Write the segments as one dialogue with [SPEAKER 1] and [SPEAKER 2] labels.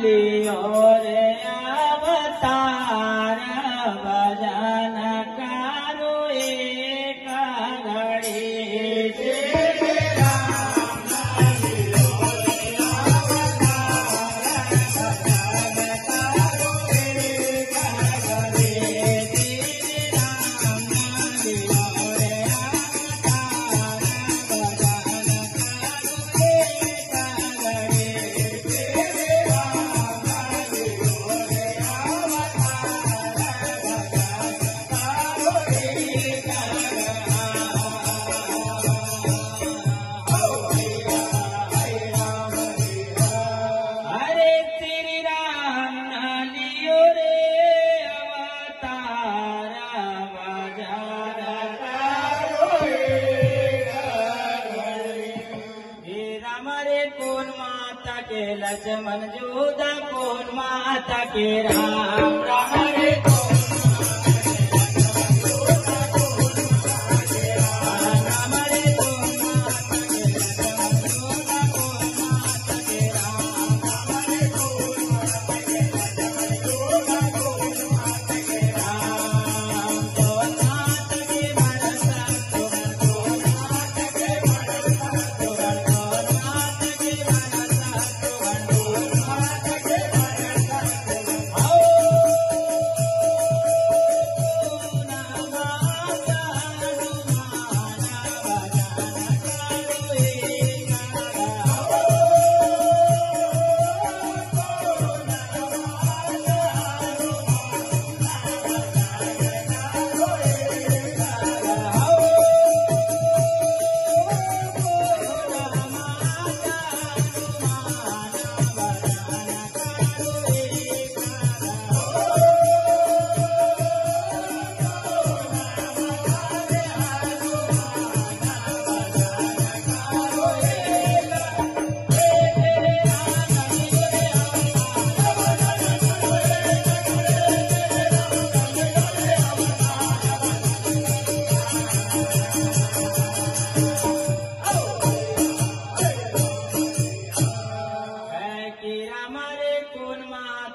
[SPEAKER 1] लियो रे अवतार भजन करो एक घड़ी लक्ष्मण जोधा कौन माता के राम राम रे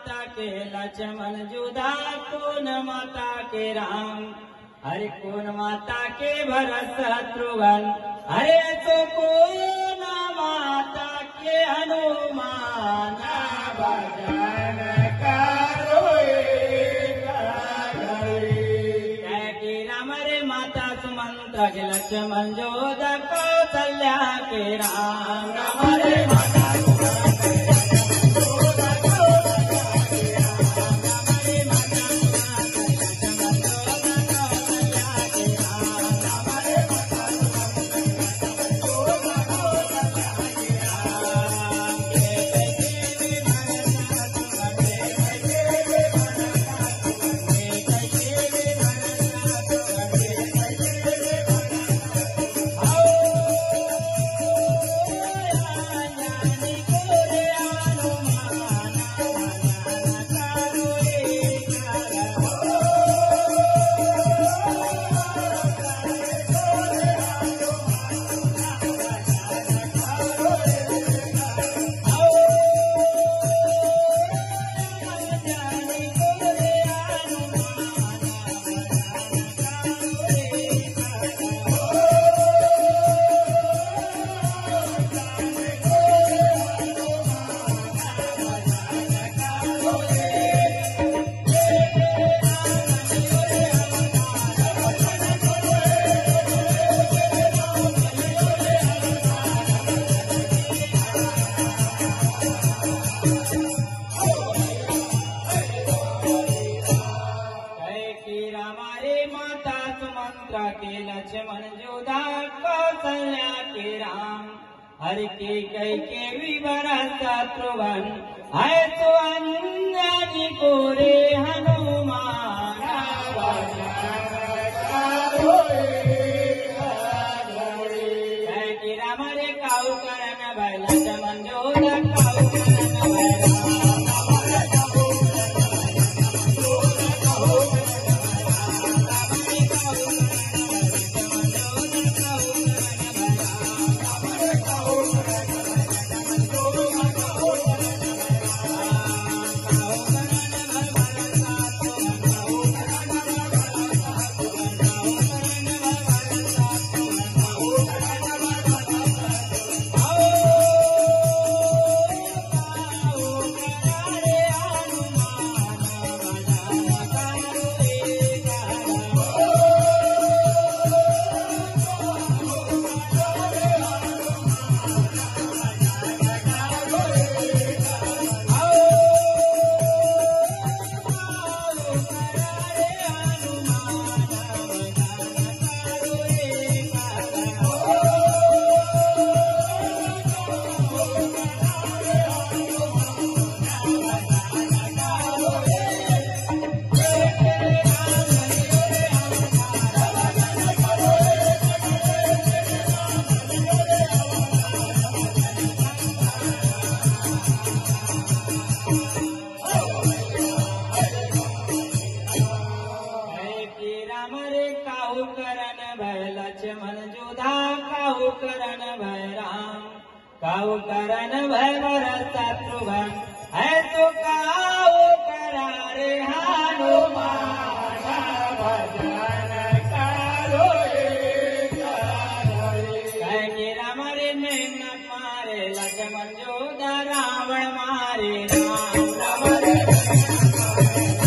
[SPEAKER 1] लक्ष्मण जोधा कौन माता के राम हरे कौन माता के भरत शत्रुघ्न हरे तो कौन माता के हनुमान भजन करो कि राम रे माता सुमंत्र के लक्ष्मण जोधा कौशल्या के राम राम रे माता के लक्ष्मण जोधा कौशल्या के राम हर के कई के विभरत शत्रुघ्न है तो अंजनी को रे हनुमान है कि राम रे काऊ करन भय लक्ष्मण जोधा काऊ करन भय काऊ करन भय बरसा शत्रुघ्न है तो काऊ करा रे हनुमान भजन करो कह के राम रे मेघनाथ मारे लक्ष्मण जोधा रावण मारे राम रे